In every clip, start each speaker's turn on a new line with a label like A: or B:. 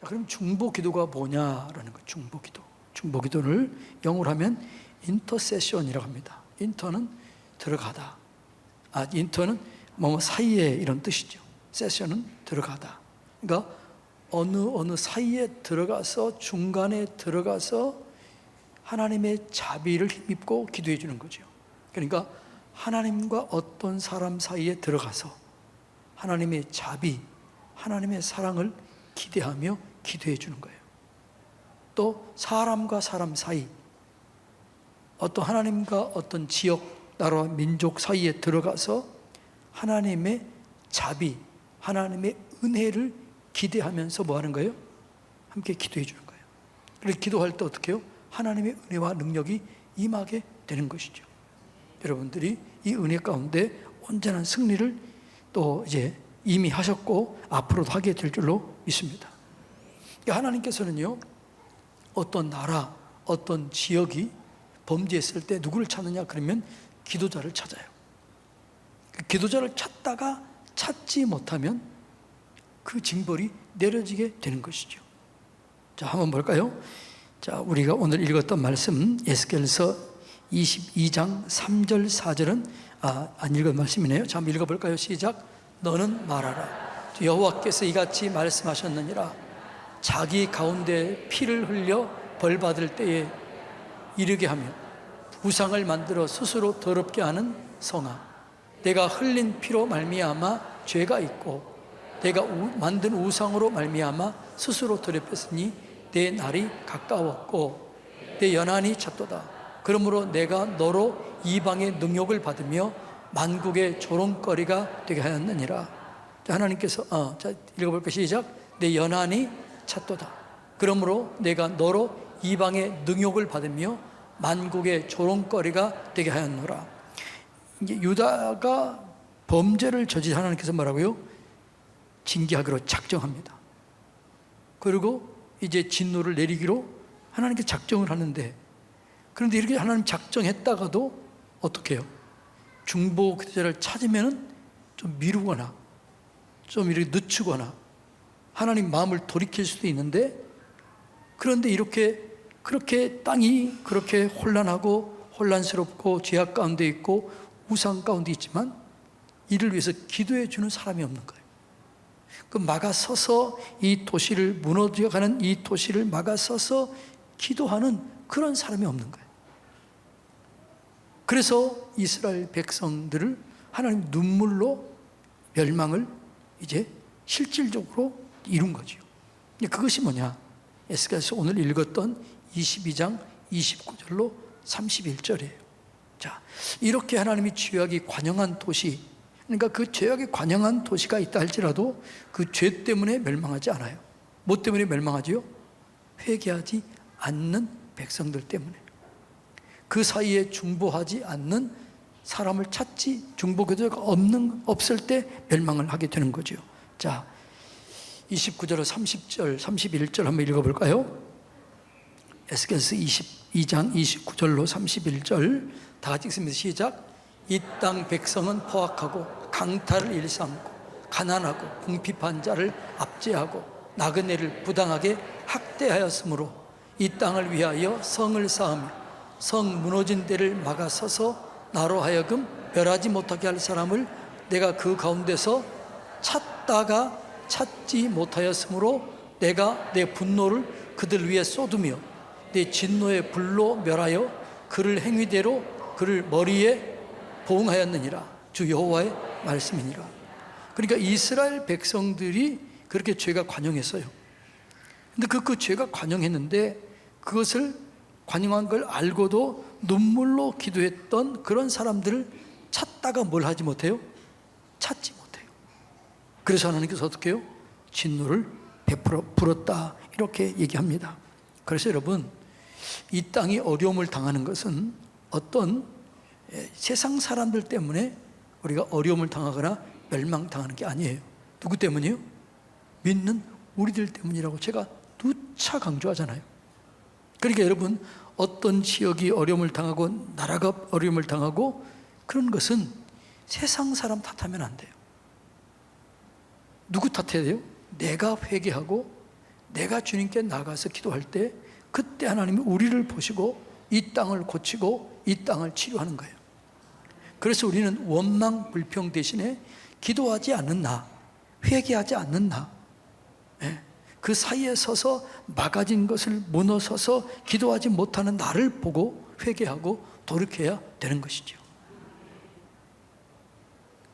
A: 자, 그럼 중보 기도가 뭐냐라는 거. 중보 기도. 중보 기도를 영어로 하면 인터세션이라고 합니다. 인터는 들어가다. 인터는 뭐 사이에 이런 뜻이죠. 세션은 들어가다. 그러니까 어느 사이에 들어가서, 중간에 들어가서 하나님의 자비를 힘입고 기도해 주는 거죠. 그러니까 하나님과 어떤 사람 사이에 들어가서 하나님의 자비, 하나님의 사랑을 기대하며 기도해 주는 거예요. 또 사람과 사람 사이, 어떤 하나님과 어떤 지역, 나라, 민족 사이에 들어가서 하나님의 자비, 하나님의 은혜를 기대하면서 뭐 하는 거예요? 함께 기도해 주는 거예요. 그래서 기도할 때 어떻게 해요? 하나님의 은혜와 능력이 임하게 되는 것이죠. 여러분들이 이 은혜 가운데 온전한 승리를 또 이제 이미 하셨고 앞으로도 하게 될 줄로 믿습니다. 하나님께서는요, 어떤 나라, 어떤 지역이 범죄했을 때 누구를 찾느냐 그러면 기도자를 찾아요. 그 기도자를 찾다가 찾지 못하면 그 징벌이 내려지게 되는 것이죠. 자, 한번 볼까요? 자, 우리가 오늘 읽었던 말씀 에스겔서 22장 3절 4절은 안 읽은 말씀이네요. 자, 한번 읽어볼까요? 시작. 너는 말하라. 여호와께서 이같이 말씀하셨느니라. 자기 가운데 피를 흘려 벌받을 때에 이르게 하며 우상을 만들어 스스로 더럽게 하는 성아, 내가 흘린 피로 말미암아 죄가 있고 내가 만든 우상으로 말미암아 스스로 더럽혔으니 내 날이 가까웠고 내 연한이 찼도다. 그러므로 내가 너로 이방의 능욕을 받으며 만국의 조롱거리가 되게 하였느니라. 자, 하나님께서 자, 읽어볼까요? 시작. 내 연한이 찼도다. 그러므로 내가 너로 이방의 능욕을 받으며 만국의 조롱거리가 되게 하였노라. 이제 유다가 범죄를 저지른 하나님께서 뭐라고요? 징계하기로 작정합니다. 그리고 이제 진노를 내리기로 하나님께 작정을 하는데, 그런데 이렇게 하나님 작정했다가도 어떻게 해요? 중보 기도자를 찾으면 좀 미루거나 좀 이렇게 늦추거나 하나님 마음을 돌이킬 수도 있는데, 그런데 그렇게 땅이 그렇게 혼란하고 혼란스럽고 죄악 가운데 있고 우상 가운데 있지만 이를 위해서 기도해 주는 사람이 없는 거예요. 그 막아서서 이 도시를, 무너져가는 이 도시를 막아서서 기도하는 그런 사람이 없는 거예요. 그래서 이스라엘 백성들을 하나님 눈물로 멸망을 이제 실질적으로 이룬 거죠. 그것이 뭐냐? 에스겔서 오늘 읽었던 22장 29절로 31절이에요. 자, 이렇게 하나님이 죄악이 관영한 도시, 그러니까 그 죄악이 관영한 도시가 있다 할지라도 그 죄 때문에 멸망하지 않아요. 뭐 때문에 멸망하지요? 회개하지 않는 백성들 때문에. 그 사이에 중보하지 않는 사람을 찾지, 중보기도가 없을 때 멸망을 하게 되는 거죠. 자, 29절로 30절, 31절 한번 읽어볼까요? 에스겔서 22장 29절로 31절 다 같이 읽습니다. 시작. 이 땅 백성은 포악하고 강탈을 일삼고 가난하고 궁핍한 자를 압제하고 나그네를 부당하게 학대하였으므로 이 땅을 위하여 성을 쌓으며 성 무너진 데를 막아서서 나로 하여금 멸하지 못하게 할 사람을 내가 그 가운데서 찾다가 찾지 못하였으므로 내가 내 분노를 그들 위에 쏟으며 내 진노의 불로 멸하여 그를 행위대로 그를 머리에 보응하였느니라. 주 여호와의 말씀이니라. 그러니까 이스라엘 백성들이 그렇게 죄가 관영했어요. 근데 그 죄가 관영했는데 그것을 관영한 걸 알고도 눈물로 기도했던 그런 사람들을 찾다가 뭘 하지 못해요? 찾지 못해요. 그래서 하나님께서 어떻게 해요? 진노를 베풀어 불었다, 이렇게 얘기합니다. 그래서 여러분, 이 땅이 어려움을 당하는 것은 어떤 세상 사람들 때문에 우리가 어려움을 당하거나 멸망당하는 게 아니에요. 누구 때문이에요? 믿는 우리들 때문이라고 제가 누차 강조하잖아요. 그러니까 여러분, 어떤 지역이 어려움을 당하고 나라가 어려움을 당하고 그런 것은 세상 사람 탓하면 안 돼요. 누구 탓해야 돼요? 내가 회개하고 내가 주님께 나가서 기도할 때 그때 하나님이 우리를 보시고 이 땅을 고치고 이 땅을 치료하는 거예요. 그래서 우리는 원망 불평 대신에 기도하지 않는 나, 회개하지 않는 나, 그 사이에 서서 막아진 것을 무너서서 기도하지 못하는 나를 보고 회개하고 돌이켜야 되는 것이죠.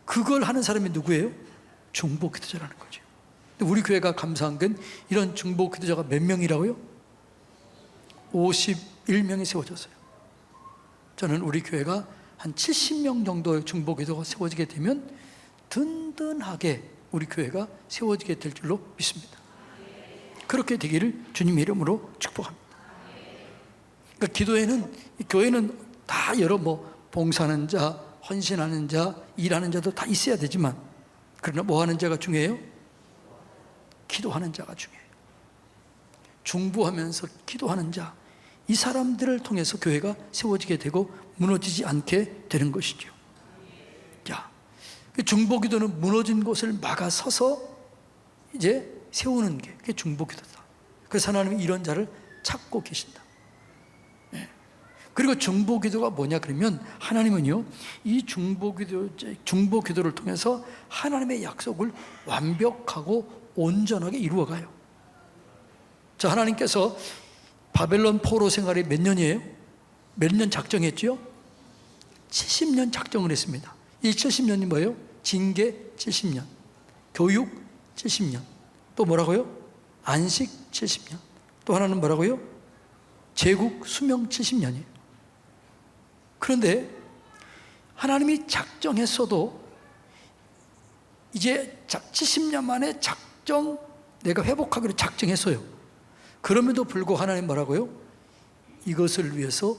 A: 그걸 하는 사람이 누구예요? 중보 기도자라는 거죠. 우리 교회가 감사한 건 이런 중보 기도자가 몇 명이라고요? 51명이 세워졌어요. 저는 우리 교회가 한 70명 정도의 중보 기도가 세워지게 되면 든든하게 우리 교회가 세워지게 될 줄로 믿습니다. 그렇게 되기를 주님의 이름으로 축복합니다. 그러니까 교회는 다 여러 봉사하는 자, 헌신하는 자, 일하는 자도 다 있어야 되지만, 그러나 뭐 하는 자가 중요해요? 기도하는 자가 중요해요. 중보하면서 기도하는 자, 이 사람들을 통해서 교회가 세워지게 되고 무너지지 않게 되는 것이죠. 자, 중보 기도는 무너진 곳을 막아서서 이제 세우는 게 그게 중보 기도다. 그래서 하나님은 이런 자를 찾고 계신다. 그리고 중보 기도가 뭐냐 그러면 하나님은요, 이 중보 기도를 통해서 하나님의 약속을 완벽하고 온전하게 이루어가요. 자, 하나님께서 바벨론 포로 생활이 몇 년이에요? 몇 년 작정했죠? 70년 작정을 했습니다. 이 70년이 뭐예요? 징계 70년, 교육 70년, 또 뭐라고요? 안식 70년, 또 하나는 뭐라고요? 제국 수명 70년이에요. 그런데 하나님이 작정했어도 이제 70년 만에 내가 회복하기로 작정했어요. 그럼에도 불구하고 하나님 뭐라고요? 이것을 위해서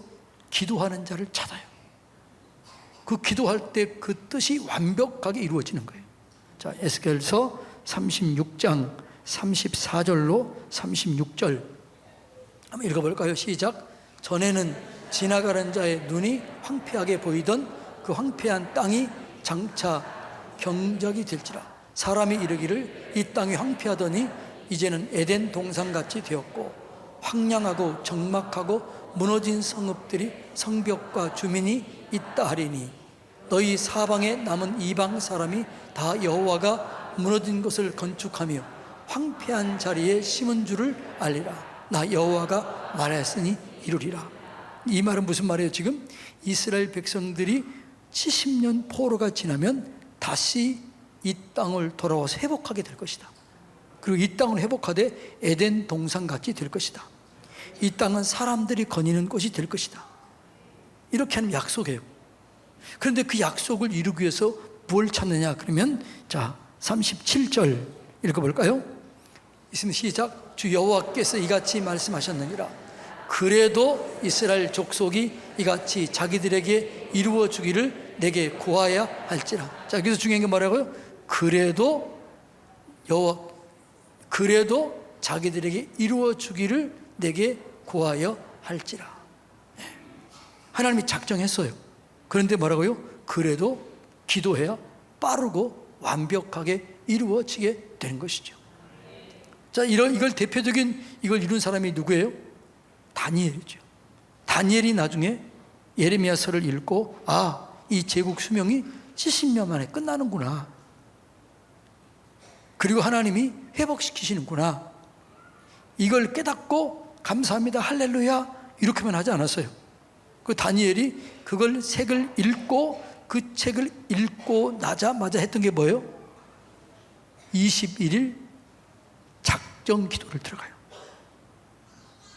A: 기도하는 자를 찾아요. 그 기도할 때 그 뜻이 완벽하게 이루어지는 거예요. 자, 에스겔서 36장 34절로 36절 한번 읽어볼까요? 시작. 전에는 지나가는 자의 눈이 황폐하게 보이던 그 황폐한 땅이 장차 경작이 될지라. 사람이 이르기를 이 땅이 황폐하더니 이제는 에덴 동산같이 되었고 황량하고 적막하고 무너진 성읍들이 성벽과 주민이 있다 하리니 너희 사방에 남은 이방 사람이 다 여호와가 무너진 것을 건축하며 황폐한 자리에 심은 줄을 알리라. 나 여호와가 말하였으니 이루리라. 이 말은 무슨 말이에요? 지금 이스라엘 백성들이 70년 포로가 지나면 다시 이 땅을 돌아와서 회복하게 될 것이다. 그리고 이 땅을 회복하되 에덴 동산같이 될 것이다. 이 땅은 사람들이 거니는 곳이 될 것이다. 이렇게 하는 약속이에요. 그런데 그 약속을 이루기 위해서 뭘 찾느냐 그러면, 자, 37절 읽어볼까요? 있으면 시작. 주 여호와께서 이같이 말씀하셨느니라. 그래도 이스라엘 족속이 이같이 자기들에게 이루어 주기를 내게 구하여야 할지라. 자, 여기서 중요한 게 뭐라고요? 그래도 자기들에게 이루어 주기를 내게 구하여 할지라. 하나님이 작정했어요. 그런데 뭐라고요? 그래도 기도해야 빠르고 완벽하게 이루어지게 되는 것이죠. 자, 이걸 대표적인 이걸 이룬 사람이 누구예요? 다니엘이죠. 다니엘이 나중에 예레미야서를 읽고 이 제국 수명이 70년 만에 끝나는구나. 그리고 하나님이 회복시키시는구나. 이걸 깨닫고 감사합니다, 할렐루야 이렇게만 하지 않았어요. 그 다니엘이 그걸 책을 읽고 그 책을 읽고 나자마자 했던 게 뭐예요? 21일 작정 기도를 들어가요.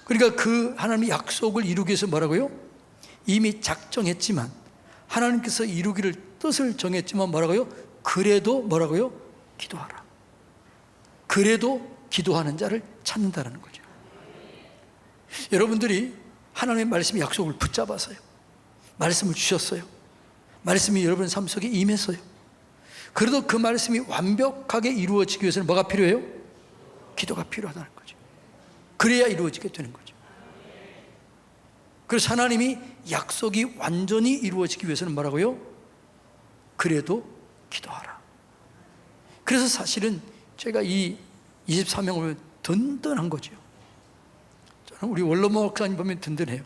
A: 그러니까 그 하나님의 약속을 이루기 위해서 뭐라고요? 이미 작정했지만 하나님께서 이루기를 뜻을 정했지만 뭐라고요? 그래도 뭐라고요? 기도하라. 그래도 기도하는 자를 찾는다는 거죠. 여러분들이 하나님의 말씀의 약속을 붙잡았어요. 말씀을 주셨어요. 말씀이 여러분 삶 속에 임했어요. 그래도 그 말씀이 완벽하게 이루어지기 위해서는 뭐가 필요해요? 기도가 필요하다는 거죠. 그래야 이루어지게 되는 거죠. 그래서 하나님이 약속이 완전히 이루어지기 위해서는 뭐라고요? 그래도 기도하라. 그래서 사실은 제가 이 24명을 든든한 거죠. 저는 우리 원로 목사님 보면 든든해요.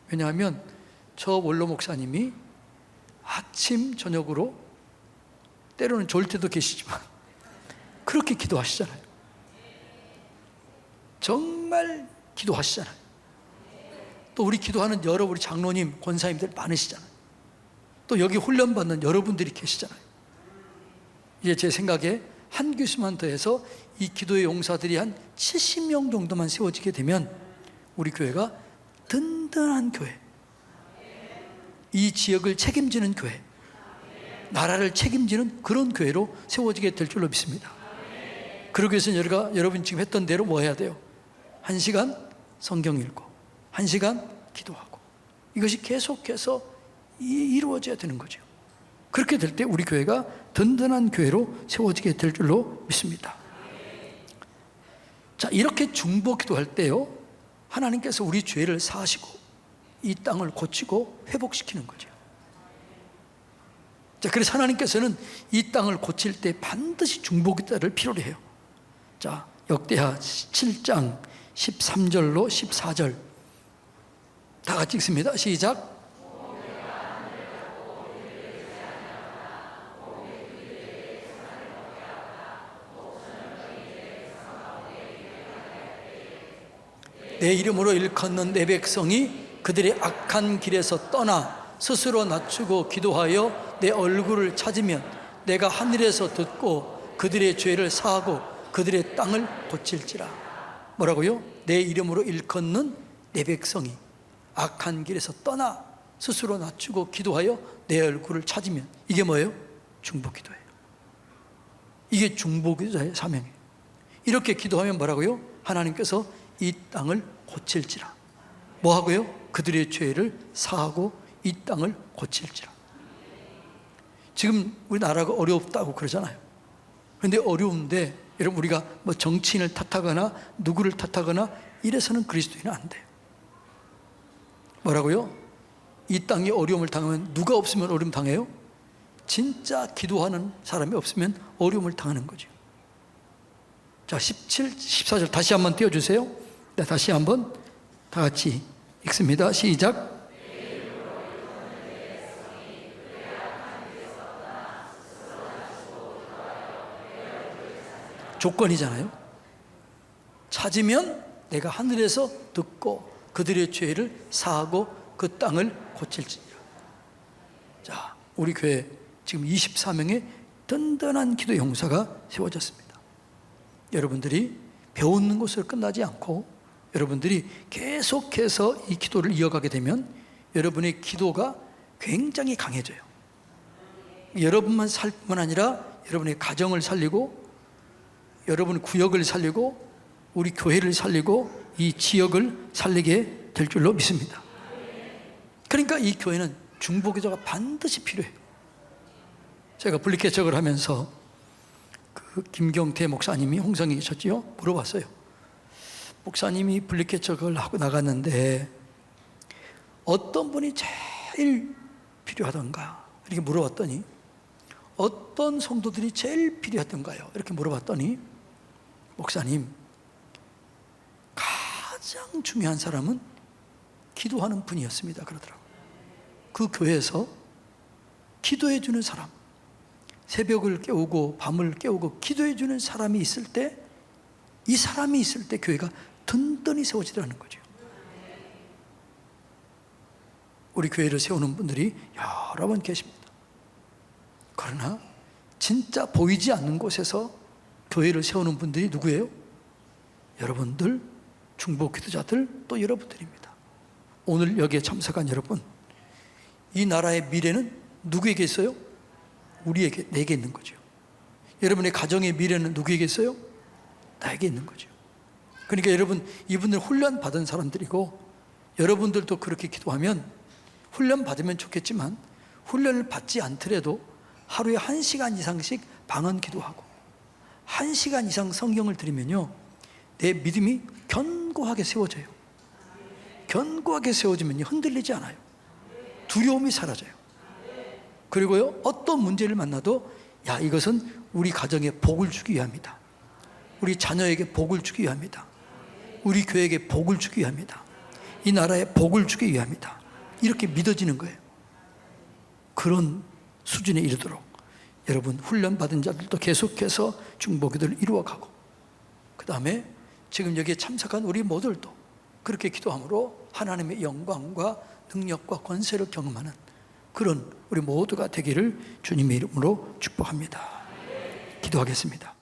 A: 왜냐하면 저 원로 목사님이 아침 저녁으로 때로는 졸 때도 계시지만 그렇게 기도하시잖아요. 정말 기도하시잖아요. 또 우리 기도하는 우리 장로님, 권사님들 많으시잖아요. 또 여기 훈련받는 여러분들이 계시잖아요. 이제 제 생각에 한 교수만 더해서 이 기도의 용사들이 한 70명 정도만 세워지게 되면 우리 교회가 든든한 교회, 이 지역을 책임지는 교회, 나라를 책임지는 그런 교회로 세워지게 될 줄로 믿습니다. 그러기 위해서는 여러분 지금 했던 대로 뭐 해야 돼요? 1시간 성경 읽고 1시간 기도하고, 이것이 계속해서 이루어져야 되는 거죠. 그렇게 될 때 우리 교회가 든든한 교회로 세워지게 될 줄로 믿습니다. 자, 이렇게 중보 기도할 때요, 하나님께서 우리 죄를 사하시고 이 땅을 고치고 회복시키는 거죠. 자, 그래서 하나님께서는 이 땅을 고칠 때 반드시 중보 기도를 필요로 해요. 자, 역대하 7장 13절로 14절 다 같이 읽습니다. 시작. 내 이름으로 일컫는 내 백성이 그들의 악한 길에서 떠나 스스로 낮추고 기도하여 내 얼굴을 찾으면 내가 하늘에서 듣고 그들의 죄를 사하고 그들의 땅을 고칠지라. 뭐라고요? 내 이름으로 일컫는 내 백성이 악한 길에서 떠나 스스로 낮추고 기도하여 내 얼굴을 찾으면, 이게 뭐예요? 중보기도예요. 이게 중보기도의 사명이에요. 이렇게 기도하면 뭐라고요? 하나님께서 이 땅을 고칠지라. 뭐 하고요? 그들의 죄를 사하고 이 땅을 고칠지라. 지금 우리나라가 어렵다고 그러잖아요. 그런데 어려운데 여러분, 우리가 뭐 정치인을 탓하거나 누구를 탓하거나 이래서는 그리스도인은 안 돼요. 뭐라고요? 이 땅에 어려움을 당하면 누가 없으면 어려움 당해요? 진짜 기도하는 사람이 없으면 어려움을 당하는 거죠. 자, 17, 14절 다시 한번 띄워주세요. 네, 다시 한번 다 같이 읽습니다. 시작. 조건이잖아요. 찾으면 내가 하늘에서 듣고 그들의 죄를 사하고 그 땅을 고칠지니라. 자, 우리 교회 지금 24명의 든든한 기도 용사가 세워졌습니다. 여러분들이 배우는 것으로 끝나지 않고 여러분들이 계속해서 이 기도를 이어가게 되면 여러분의 기도가 굉장히 강해져요. 여러분만 살 뿐만 아니라 여러분의 가정을 살리고 여러분 구역을 살리고 우리 교회를 살리고 이 지역을 살리게 될 줄로 믿습니다. 그러니까 이 교회는 중보기도가 반드시 필요해요. 제가 분리개척을 하면서 그 김경태 목사님이 홍성에 계셨지요? 물어봤어요. 목사님이 분리개척을 하고 나갔는데 어떤 분이 제일 필요하던가 이렇게 물어봤더니, 어떤 성도들이 제일 필요하던가요? 이렇게 물어봤더니 목사님, 가장 중요한 사람은 기도하는 분이었습니다 그러더라고요. 그 교회에서 기도해 주는 사람, 새벽을 깨우고 밤을 깨우고 기도해 주는 사람이 있을 때, 이 사람이 있을 때 교회가 든든히 세워지더라는 거죠. 우리 교회를 세우는 분들이 여러 분 계십니다. 그러나 진짜 보이지 않는 곳에서 교회를 세우는 분들이 누구예요? 여러분들, 중보 기도자들, 또 여러분들입니다. 오늘 여기에 참석한 여러분, 이 나라의 미래는 누구에게 있어요? 우리에게, 내게 있는 거죠. 여러분의 가정의 미래는 누구에게 있어요? 나에게 있는 거죠. 그러니까 여러분, 이분들 훈련 받은 사람들이고 여러분들도 그렇게 기도하면, 훈련 받으면 좋겠지만 훈련을 받지 않더라도 하루에 1시간 이상씩 방언 기도하고 1시간 이상 성경을 들으면요, 내 믿음이 견고하게 세워져요. 견고하게 세워지면요, 흔들리지 않아요. 두려움이 사라져요. 그리고요, 어떤 문제를 만나도 야, 이것은 우리 가정에 복을 주기 위함이다, 우리 자녀에게 복을 주기 위함이다. 우리 교회에게 복을 주기 위함이다. 이 나라에 복을 주기 위함이다. 이렇게 믿어지는 거예요. 그런 수준에 이르도록 여러분 훈련받은 자들도 계속해서 중보기도를 이루어가고, 그 다음에 지금 여기에 참석한 우리 모두들도 그렇게 기도함으로 하나님의 영광과 능력과 권세를 경험하는 그런 우리 모두가 되기를 주님의 이름으로 축복합니다. 기도하겠습니다.